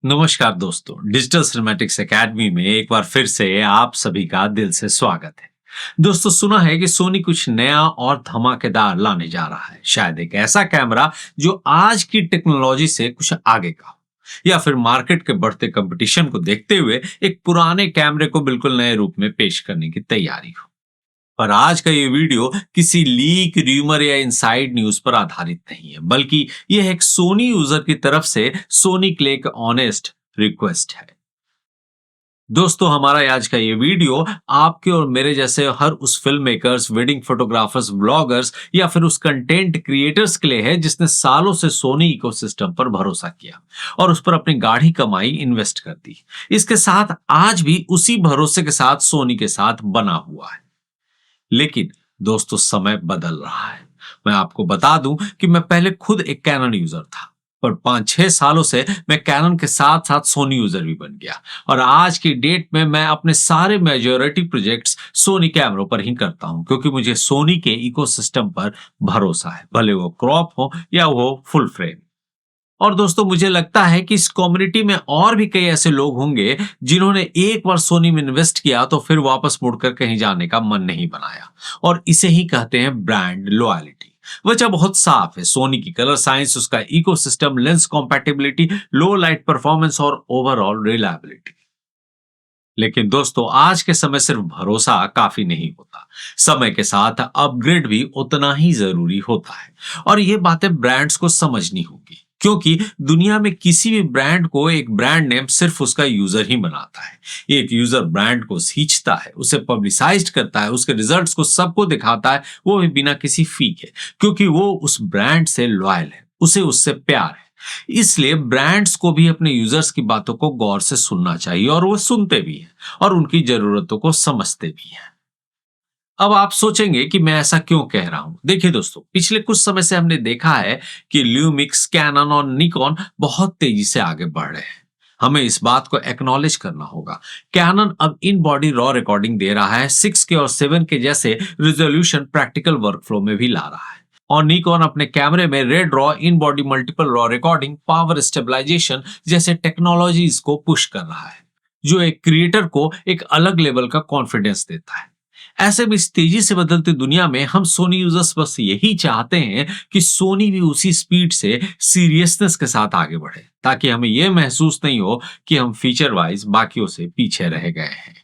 नमस्कार दोस्तों, digital cinematics academy में एक बार फिर से आप सभी का दिल से स्वागत है। दोस्तों, सुना है कि सोनी कुछ नया और धमाकेदार लाने जा रहा है। शायद एक ऐसा कैमरा जो आज की टेक्नोलॉजी से कुछ आगे का हो, या फिर मार्केट के बढ़ते कंपटीशन को देखते हुए एक पुराने कैमरे को बिल्कुल नए रूप में पेश करने की तैयारी हो। पर आज का ये वीडियो किसी लीक, र्यूमर या इनसाइड न्यूज पर आधारित नहीं है, बल्कि यह एक सोनी यूजर की तरफ से सोनी के लिए एक ऑनेस्ट रिक्वेस्ट है। दोस्तों, हमारा आज का ये वीडियो आपके और मेरे जैसे हर उस film makers, wedding photographers, bloggers या फिर उस कंटेंट क्रिएटर्स के लिए है जिसने सालों से सोनी इकोसिस्टम पर भरोसा किया और उस पर अपनी गाढ़ी कमाई इन्वेस्ट कर दी। इसके साथ आज भी उसी भरोसे के साथ सोनी के साथ बना हुआ है। लेकिन दोस्तों, समय बदल रहा है। मैं आपको बता दूं कि मैं पहले खुद एक कैनन यूजर था, पर 5-6 सालों से मैं कैनन के साथ साथ सोनी यूजर भी बन गया और आज की डेट में मैं अपने सारे मेजॉरिटी प्रोजेक्ट्स सोनी कैमरों पर ही करता हूं, क्योंकि मुझे सोनी के इकोसिस्टम पर भरोसा है, भले वो क्रॉप हो या वो फुल फ्रेम। और दोस्तों, मुझे लगता है कि इस कम्युनिटी में और भी कई ऐसे लोग होंगे जिन्होंने एक बार सोनी में इन्वेस्ट किया तो फिर वापस मुड़कर कहीं जाने का मन नहीं बनाया, और इसे ही कहते हैं ब्रांड लॉयल्टी। वजह बहुत साफ है। सोनी की कलर साइंस, उसका इकोसिस्टम, लेंस कॉम्पैटिबिलिटी, लो लाइट परफॉर्मेंस और ओवरऑल रिलायबिलिटी। लेकिन दोस्तों, आज के समय सिर्फ भरोसा काफी नहीं होता। समय के साथ अपग्रेड भी उतना ही जरूरी होता है, और ये बातें ब्रांड्स को समझनी होगी, क्योंकि दुनिया में किसी भी ब्रांड को एक ब्रांड नेम सिर्फ उसका यूजर ही बनाता है। एक यूजर ब्रांड को सींचता है, उसे पब्लिसाइज करता है, उसके रिजल्ट्स को सबको दिखाता है, वो भी बिना किसी फी के, क्योंकि वो उस ब्रांड से लॉयल है, उसे उससे प्यार है। इसलिए ब्रांड्स को भी अपने यूजर्स की बातों को गौर से सुनना चाहिए, और वो सुनते भी हैं और उनकी जरूरतों को समझते भी हैं। अब आप सोचेंगे कि मैं ऐसा क्यों कह रहा हूं। देखिए दोस्तों, पिछले कुछ समय से हमने देखा है कि ल्यूमिक्स, कैनन और निकॉन बहुत तेजी से आगे बढ़ रहे हैं। हमें इस बात को एक्नॉलेज करना होगा। कैनन अब इन बॉडी रॉ रिकॉर्डिंग दे रहा है, 6K और 7K जैसे रिजोल्यूशन प्रैक्टिकल वर्कफ्लो में भी ला रहा है। और निकॉन अपने कैमरे में red raw, in body multiple raw recording, power stabilisation जैसे टेक्नोलॉजीज को पुश कर रहा है, जो एक क्रिएटर को एक अलग लेवल का कॉन्फिडेंस देता है। ऐसे में इस तेजी से बदलती दुनिया में हम सोनी यूजर्स बस यही चाहते हैं कि सोनी भी उसी स्पीड से, सीरियसनेस के साथ आगे बढ़े, ताकि हमें यह महसूस नहीं हो कि हम फीचर वाइज बाकियों से पीछे रह गए हैं।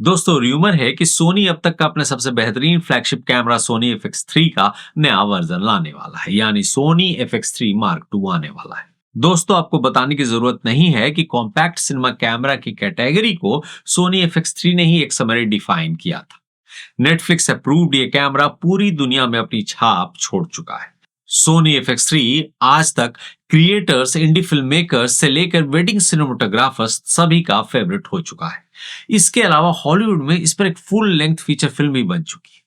दोस्तों, र्यूमर है कि सोनी अब तक का अपने सबसे बेहतरीन फ्लैगशिप कैमरा सोनी FX3 का नया वर्जन लाने वाला है, यानी सोनी FX3 Mark II आने वाला है। दोस्तों, आपको बताने की जरूरत नहीं है कि कॉम्पैक्ट सिनेमा कैमरा की कैटेगरी को सोनी FX3 ने ही एक समय डिफाइन किया था। नेटफ्लिक्स अप्रूव्ड ये कैमरा पूरी दुनिया में अपनी छाप छोड़ चुका है। सोनी FX3 आज तक क्रिएटर्स, इंडी फिल्म मेकर्स से लेकर वेडिंग सिनेमाटोग्राफर्स सभी का फेवरेट हो चुका है। इसके अलावा हॉलीवुड में इस पर एक फुल लेंथ फीचर फिल्म भी बन चुकी है।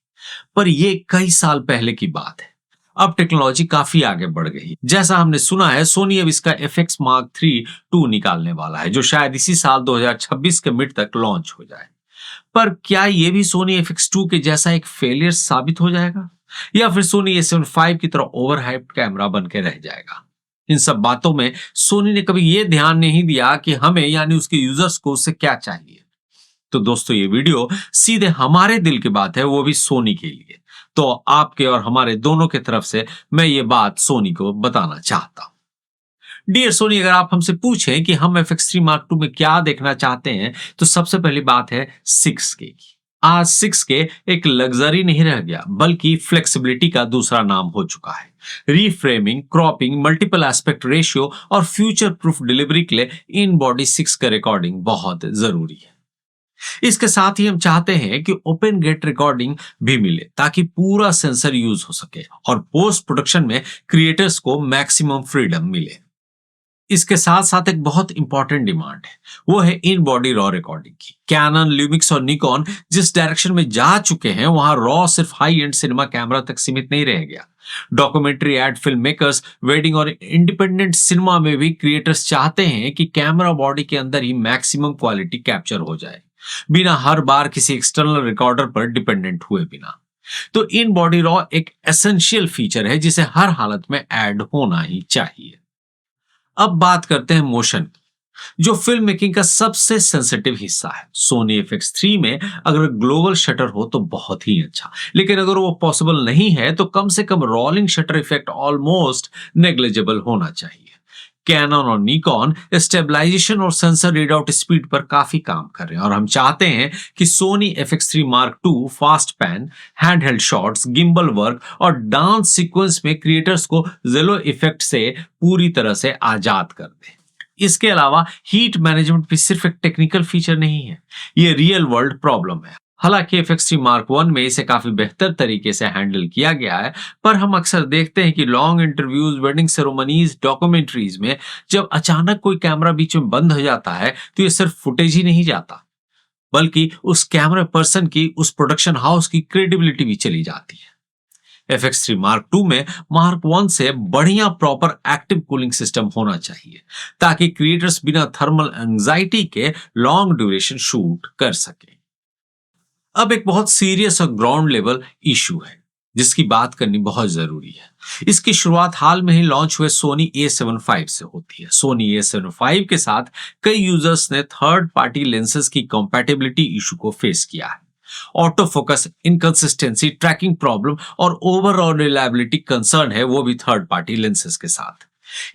पर यह कई साल पहले की बात है। अब टेक्नोलॉजी काफी आगे बढ़ गई। जैसा हमने सुना है, सोनी अब इसका FX Mark III 2 निकालने वाला है, जो शायद इसी साल 2026 के मिड तक लॉन्च हो जाए। पर क्या यह भी सोनी FX2 के जैसा एक फेलियर साबित हो जाएगा, या फिर सोनी A7V की तरह ओवरहाइप्ड कैमरा बन के रह जाएगा? इन सब बातों में सोनी ने कभी यह ध्यान नहीं दिया कि हमें, यानी उसके यूजर्स को, उससे क्या चाहिए। तो दोस्तों, ये वीडियो सीधे हमारे दिल की बात है, वो भी सोनी के लिए। तो आपके और हमारे दोनों की तरफ से मैं ये बात सोनी को बताना चाहता हूं। डियर सोनी, अगर आप हमसे पूछें कि हम FX3 Mark II में क्या देखना चाहते हैं, तो सबसे पहली बात है 6K की। आज 6K एक लग्जरी नहीं रह गया, बल्कि फ्लेक्सिबिलिटी का दूसरा नाम हो चुका है। Reframing, cropping, multiple aspect ratio और फ्यूचर प्रूफ डिलीवरी के लिए इन बॉडी 6K रिकॉर्डिंग बहुत जरूरी है। इसके साथ ही हम चाहते हैं कि ओपन गेट रिकॉर्डिंग भी मिले, ताकि पूरा सेंसर यूज हो सके और पोस्ट प्रोडक्शन में क्रिएटर्स को मैक्सिमम फ्रीडम मिले। इसके साथ साथ एक बहुत इंपॉर्टेंट डिमांड है, वो है इन बॉडी रॉ रिकॉर्डिंग की। कैनन, ल्यूमिक्स और निकॉन जिस डायरेक्शन में जा चुके हैं, वहां रॉ सिर्फ हाई एंड सिनेमा कैमरा तक सीमित नहीं रह गया। Documentary, ad film makers, wedding और इंडिपेंडेंट सिनेमा में भी क्रिएटर्स चाहते हैं कि कैमरा बॉडी के अंदर ही मैक्सिमम क्वालिटी कैप्चर हो जाए, बिना हर बार किसी एक्सटर्नल रिकॉर्डर पर डिपेंडेंट हुए बिना। तो इन बॉडी रॉ एक एसेंशियल फीचर है जिसे हर हालत में ऐड होना ही चाहिए। अब बात करते हैं मोशन की, जो फिल्म मेकिंग का सबसे सेंसिटिव हिस्सा है। सोनी FX3 में अगर ग्लोबल शटर हो तो बहुत ही अच्छा, लेकिन अगर वो पॉसिबल नहीं है तो कम से कम rolling shutter effect almost negligible होना चाहिए। कैनन और निकॉन स्टेबलाइजेशन और सेंसर रीडआउट स्पीड पर काफी काम कर रहे हैं, और हम चाहते हैं कि Sony FX3 Mark II fast pan, handheld shots, gimbal work और डांस सीक्वेंस में क्रिएटर्स को जेलो इफेक्ट से पूरी तरह से आजाद कर दे। इसके अलावा हीट मैनेजमेंट भी सिर्फ एक टेक्निकल फीचर नहीं है, ये रियल वर्ल्ड प्रॉब्लम है। हालांकि FX3 Mark I में इसे काफी बेहतर तरीके से हैंडल किया गया है, पर हम अक्सर देखते हैं कि long interviews, wedding ceremonies, documentaries में जब अचानक कोई कैमरा बीच में बंद हो जाता है तो ये सिर्फ फुटेज ही नहीं जाता, बल्कि उस कैमरा पर्सन की, उस प्रोडक्शन हाउस की क्रेडिबिलिटी भी चली जाती है। FX3 Mark II में Mark I से बढ़िया प्रॉपर एक्टिव कूलिंग सिस्टम होना चाहिए, ताकि क्रिएटर्स बिना थर्मल एंजाइटी के लॉन्ग ड्यूरेशन शूट कर सके। अब एक बहुत सीरियस और ग्राउंड लेवल इशू है जिसकी बात करनी बहुत जरूरी है। इसकी शुरुआत हाल में ही लॉन्च हुए सोनी A7 V से होती है। सोनी A7 V के साथ कई यूजर्स ने थर्ड पार्टी लेंसेज की कंपैटिबिलिटी इशू को फेस किया है। Auto focus inconsistency, tracking problem और ओवरऑल रिलायबिलिटी कंसर्न है, वो भी थर्ड पार्टी लेंसेज के साथ।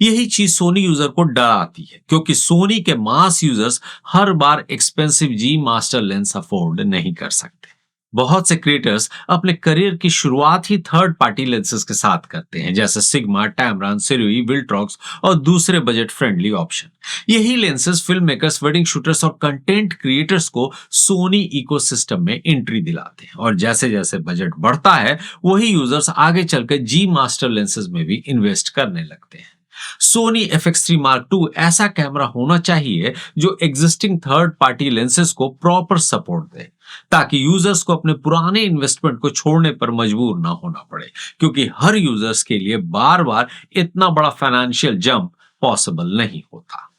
यही चीज सोनी यूजर को डराती है, क्योंकि सोनी के मास यूजर्स हर बार एक्सपेंसिव जी मास्टर लेंस अफोर्ड नहीं कर सकते। बहुत से क्रिएटर्स अपने करियर की शुरुआत ही थर्ड पार्टी लेंसेज के साथ करते हैं, जैसे सिग्मा, टैमरॉन, सिरुई, विल्ट्रॉक्स और दूसरे बजट फ्रेंडली ऑप्शन। यही lenses film makers, wedding shooters और कंटेंट क्रिएटर्स को सोनी इकोसिस्टम में एंट्री दिलाते हैं, और जैसे जैसे बजट बढ़ता है वही यूजर्स आगे चलकर जी मास्टर लेंसेज में भी इन्वेस्ट करने लगते हैं। सोनी FX3 Mark II ऐसा कैमरा होना चाहिए जो एग्जिस्टिंग थर्ड पार्टी लेंसेज को प्रॉपर सपोर्ट दे, ताकि यूजर्स को अपने पुराने इन्वेस्टमेंट को छोड़ने पर मजबूर ना होना पड़े, क्योंकि हर यूजर्स के लिए बार बार इतना बड़ा फाइनेंशियल जंप पॉसिबल नहीं होता।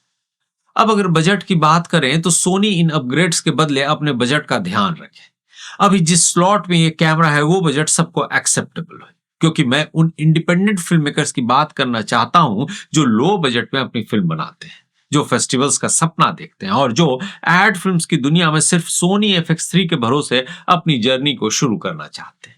अब अगर बजट की बात करें तो सोनी इन अपग्रेड्स के बदले अपने बजट का ध्यान रखे। अभी जिस स्लॉट में ये कैमरा है वो बजट सबको एक्सेप्टेबल है, क्योंकि मैं उन इंडिपेंडेंट फिल्म मेकर्स की बात करना चाहता हूं जो लो बजट में अपनी फिल्म बनाते हैं, जो फेस्टिवल्स का सपना देखते हैं और जो एड फिल्म्स की दुनिया में सिर्फ सोनी FX3 के भरोसे अपनी जर्नी को शुरू करना चाहते हैं।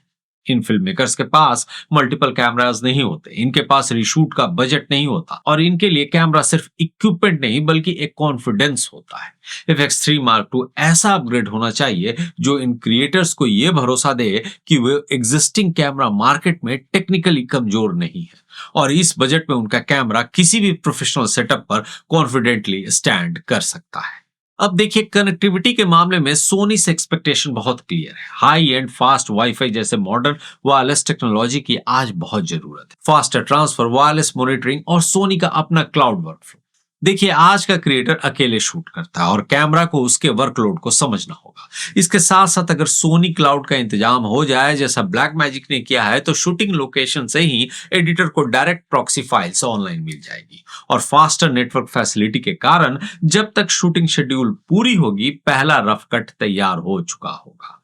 इन फिल्म मेकर्स के पास मल्टीपल कैमरास नहीं होते, इनके पास रीशूट का बजट नहीं होता, और इनके लिए कैमरा सिर्फ इक्विपमेंट नहीं बल्कि एक कॉन्फिडेंस होता है। FX3 Mark II ऐसा अपग्रेड होना चाहिए जो इन क्रिएटर्स को यह भरोसा दे कि वे एग्जिस्टिंग कैमरा मार्केट में टेक्निकली कमजोर नहीं है, और इस बजट में उनका कैमरा किसी भी प्रोफेशनल सेटअप पर कॉन्फिडेंटली स्टैंड कर सकता है। अब देखिए, कनेक्टिविटी के मामले में सोनी से एक्सपेक्टेशन बहुत क्लियर है। हाई एंड फास्ट वाईफाई जैसे मॉडर्न वायरलेस टेक्नोलॉजी की आज बहुत जरूरत है। फास्टर ट्रांसफर, वायरलेस मॉनिटरिंग और सोनी का अपना क्लाउड वर्कफ्लो। देखिए, आज का क्रिएटर अकेले शूट करता है और कैमरा को उसके वर्कलोड को समझना होगा। इसके साथ साथ अगर सोनी क्लाउड का इंतजाम हो जाए, जैसा ब्लैक मैजिक ने किया है, तो शूटिंग लोकेशन से ही एडिटर को डायरेक्ट प्रॉक्सी फाइल्स ऑनलाइन मिल जाएगी, और फास्टर नेटवर्क फैसिलिटी के कारण जब तक शूटिंग शेड्यूल पूरी होगी पहला रफ कट तैयार हो चुका होगा।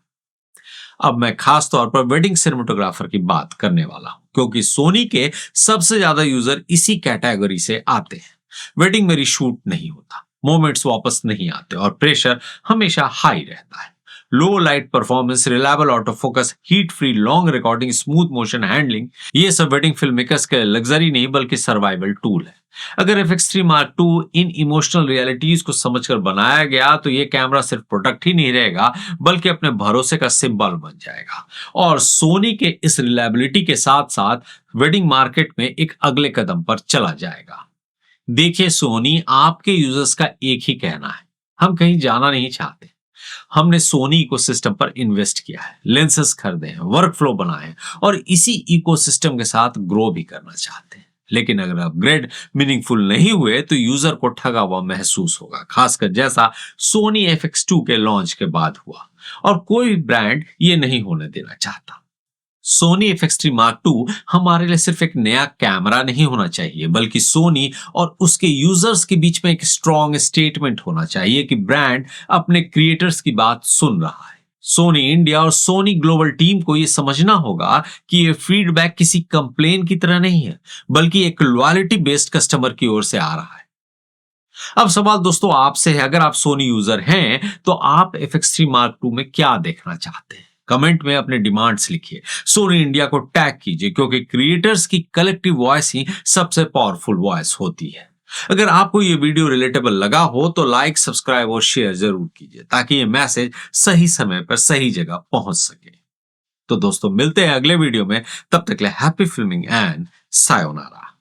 अब मैं खास तौर पर वेडिंग सिनेमेटोग्राफर की बात करने वाला हूं, क्योंकि सोनी के सबसे ज्यादा यूजर इसी कैटेगरी से आते हैं। वेडिंग में रीशूट नहीं होता, मोमेंट्स वापस नहीं आते और प्रेशर हमेशा हाई रहता है। लो light performance, reliable auto focus, heat free long recording, smooth motion handling, ये सब वेडिंग फिल्म मेकर्स के लग्जरी नहीं बल्कि सर्वाइवल टूल है। अगर FX3 Mark II इन इमोशनल रियलिटीज को समझकर बनाया गया तो ये कैमरा सिर्फ प्रोडक्ट ही नहीं रहेगा बल्कि अपने भरोसे का सिंबल बन जाएगा, और सोनी के इस रिलायबिलिटी के साथ साथ वेडिंग मार्केट में एक अगले कदम पर चला जाएगा। देखिए सोनी, आपके यूजर्स का एक ही कहना है, हम कहीं जाना नहीं चाहते। हमने सोनी इकोसिस्टम पर इन्वेस्ट किया है, लेंसेस खरीदे हैं, वर्कफ्लो बनाए हैं और इसी इकोसिस्टम के साथ ग्रो भी करना चाहते हैं। लेकिन अगर अपग्रेड मीनिंगफुल नहीं हुए तो यूजर को ठगा हुआ महसूस होगा, खासकर जैसा सोनी FX2 के लॉन्च के बाद हुआ, और कोई ब्रांड ये नहीं होने देना चाहता। सोनी FX3 Mark II हमारे लिए सिर्फ एक नया कैमरा नहीं होना चाहिए, बल्कि सोनी और उसके यूजर्स के बीच में एक स्ट्रॉन्ग स्टेटमेंट होना चाहिए कि ब्रांड अपने क्रिएटर्स की बात सुन रहा है। सोनी इंडिया और सोनी ग्लोबल टीम को यह समझना होगा कि यह फीडबैक किसी कंप्लेन की तरह नहीं है, बल्कि एक लॉयल्टी बेस्ड कस्टमर की ओर से आ रहा है। अब सवाल दोस्तों आपसे है, अगर आप सोनी यूजर हैं तो आप FX3 Mark II में क्या देखना चाहते हैं? कमेंट में अपने डिमांड्स लिखिए, सोनी इंडिया को टैग कीजिए, क्योंकि क्रिएटर्स की कलेक्टिव वॉइस ही सबसे पावरफुल वॉइस होती है। अगर आपको ये वीडियो रिलेटेबल लगा हो तो लाइक, सब्सक्राइब और शेयर जरूर कीजिए, ताकि ये मैसेज सही समय पर सही जगह पहुंच सके। तो दोस्तों मिलते हैं अगले वीडियो में, तब तक के लिए हैप्पी फिल्मिंग एंड सायोनारा।